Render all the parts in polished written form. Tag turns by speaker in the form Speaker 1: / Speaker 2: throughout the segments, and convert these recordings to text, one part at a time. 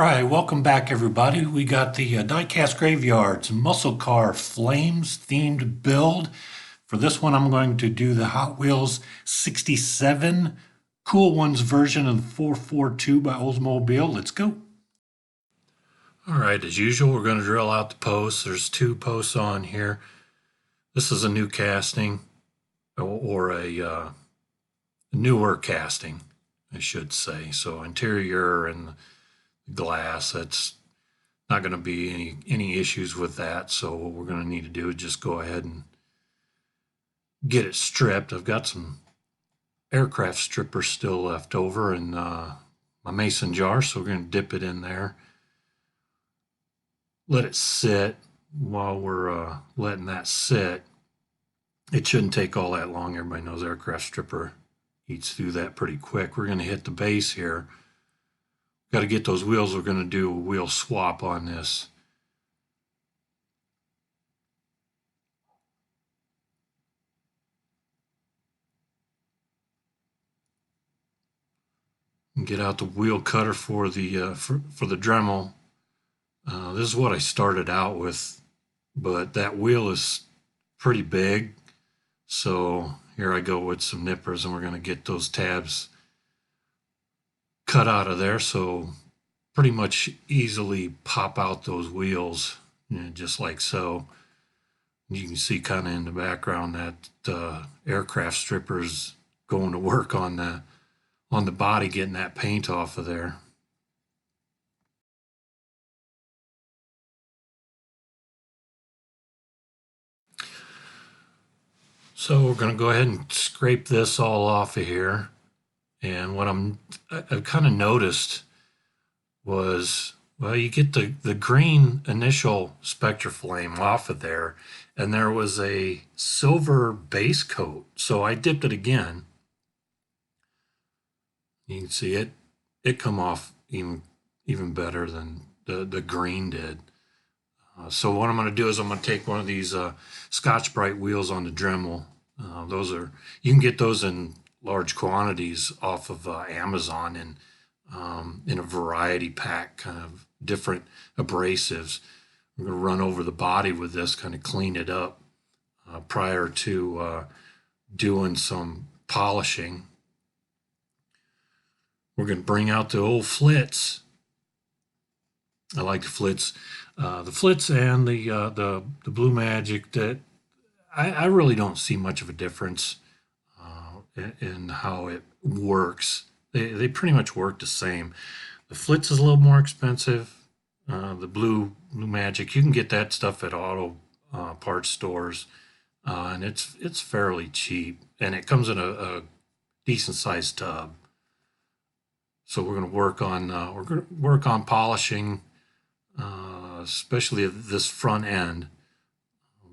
Speaker 1: right, welcome back, everybody. We got the Diecast Graveyards Muscle Car Flames themed build. For this one, I'm going to do the Hot Wheels 67 Cool Ones version of the 442 by Oldsmobile. Let's go. All right, as usual, we're going to drill out the posts. There's 2 posts on here. This is a new casting, or a newer casting, I should say. So interior and glass, that's not going to be any issues with that. So what we're going to need to do is just go ahead and get it stripped. I've got some aircraft strippers still left over in my mason jar, so we're going to dip it in there, let it sit. While we're letting that sit, it shouldn't take all that long. Everybody knows aircraft stripper eats through that pretty quick. We're going to hit the base here. Got to get those wheels. We're going to do a wheel swap on this. And get out the wheel cutter for the for the Dremel. This is what I started out with, but that wheel is pretty big. So here I go with some nippers, and we're going to get those tabs cut out of there, so pretty much easily pop out those wheels, just like so. You can see kind of in the background that aircraft strippers going to work on the body, getting that paint off of there. So we're going to go ahead and scrape this all off of here. And what I've kind of noticed was, well, you get the green initial Spectra Flame off of there, and there was a silver base coat. So I dipped it again. You can see it come off even better than the green did. So what I'm going to do is I'm going to take one of these Scotch Brite wheels on the Dremel. You can get those in large quantities off of Amazon and in a variety pack, kind of different abrasives. I'm going to run over the body with this, kind of clean it up prior to doing some polishing. We're going to bring out the old flits. I like the flits. The flits and the Blue Magic, that I really don't see much of a difference in how it works. They pretty much work the same. The flits is a little more expensive. The Blue Magic, you can get that stuff at auto parts stores, and it's fairly cheap, and it comes in a decent sized tub. So we're going to work on polishing, especially this front end,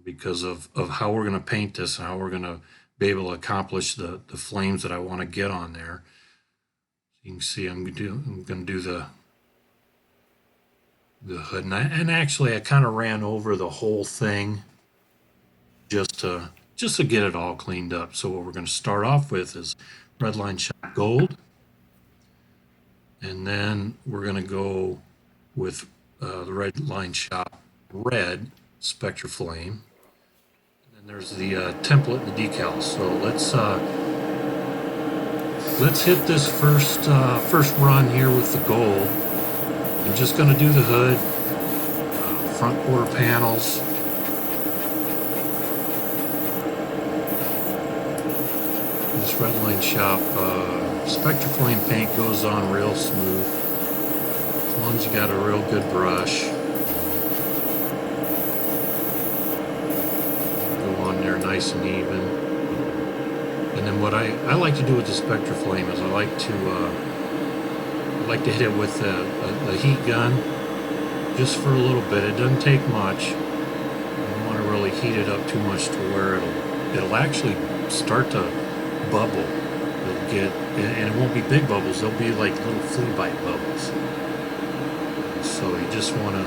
Speaker 1: because of how we're going to paint this and how we're going to be able to accomplish the flames that I want to get on there. You can see I'm going to do the hood, and actually I kind of ran over the whole thing just to get it all cleaned up. So what we're going to start off with is Redline Shop Gold, and then we're going to go with the Redline Shop Red Spectra Flame. There's the template and the decals. So let's hit this first run here with the gold. I'm just going to do the hood, front quarter panels. This Redline Shop Spectra Flame paint goes on real smooth, as long as you got a real good brush. Nice and even. And then what I like to do with the Spectra Flame is I like to hit it with a heat gun just for a little bit. It doesn't take much. I don't want to really heat it up too much to where it'll actually start to bubble. It'll get, and it won't be big bubbles. They'll be like little flea bite bubbles. So you just want to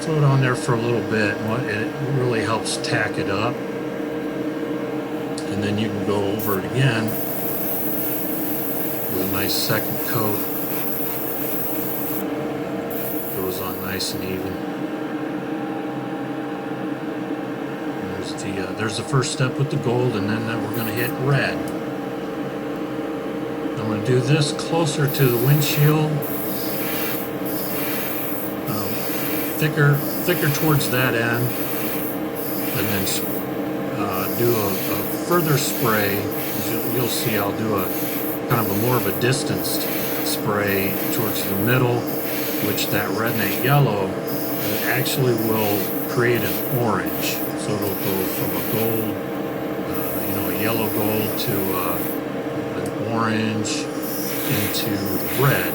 Speaker 1: throw it on there for a little bit. It really helps tack it up. And then you can go over it again with a nice second coat. goes on nice and even. There's the first step with the gold, and then we're going to hit red. I'm going to do this closer to the windshield, thicker towards that end, and then do a further spray. You'll see I'll do a kind of a more of a distanced spray towards the middle, which that red and that yellow actually will create an orange. So it'll go from a gold, a yellow gold to an orange into red.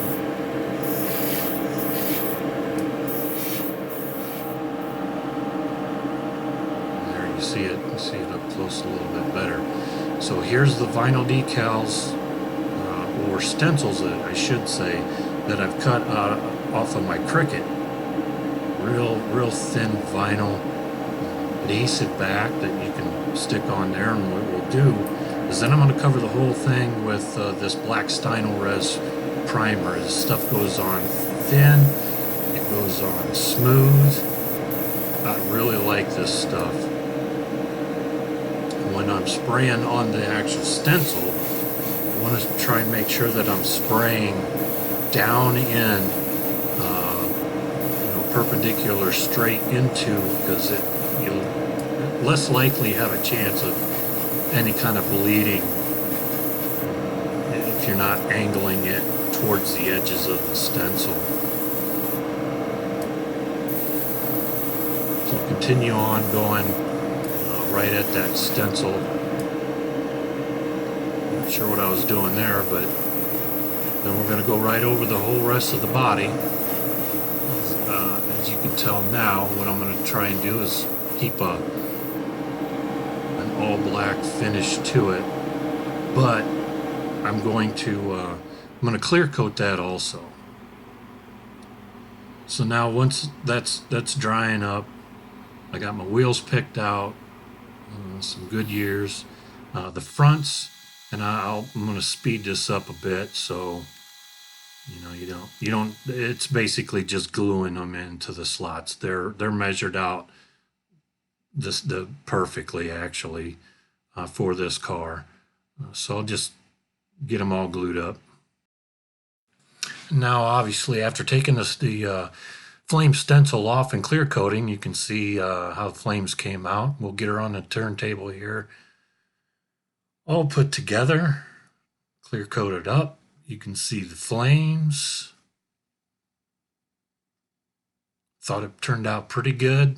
Speaker 1: There you see it. You see it up close a little bit better. So here's the vinyl decals, or stencils, I should say, that I've cut off of my Cricut. Real thin vinyl. Adhesive back that you can stick on there, and what we'll do is then I'm going to cover the whole thing with this black Stynylrez primer. This stuff goes on thin, it goes on smooth. I really like this stuff. When I'm spraying on the actual stencil, I want to try and make sure that I'm spraying down in, perpendicular straight into, because you'll less likely have a chance of any kind of bleeding if you're not angling it towards the edges of the stencil. So continue on going right at that stencil. Not sure what I was doing there, but then we're going to go right over the whole rest of the body. As you can tell now, what I'm going to try and do is keep an all black finish to it, but I'm going to clear coat that also. So now once that's drying up, I got my wheels picked out, some Goodyears, the fronts, and I'm going to speed this up a bit so you don't. It's basically just gluing them into the slots. They're measured out perfectly actually for this car. So I'll just get them all glued up. Now, obviously, after taking the flame stencil off and clear coating, you can see how the flames came out. We'll get her on the turntable here, all put together, clear coated up. You can see the flames. Thought it turned out pretty good.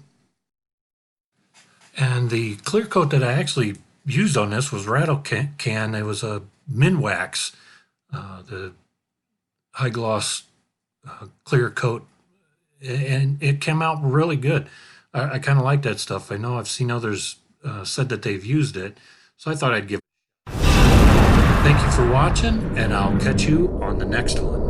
Speaker 1: And the clear coat that I actually used on this was Rattle Can. It was a Minwax, the high gloss clear coat, and it came out really good. I kind of like that stuff. I know I've seen others said that they've used it, so I thought I'd give it. Thank you for watching, and I'll catch you on the next one.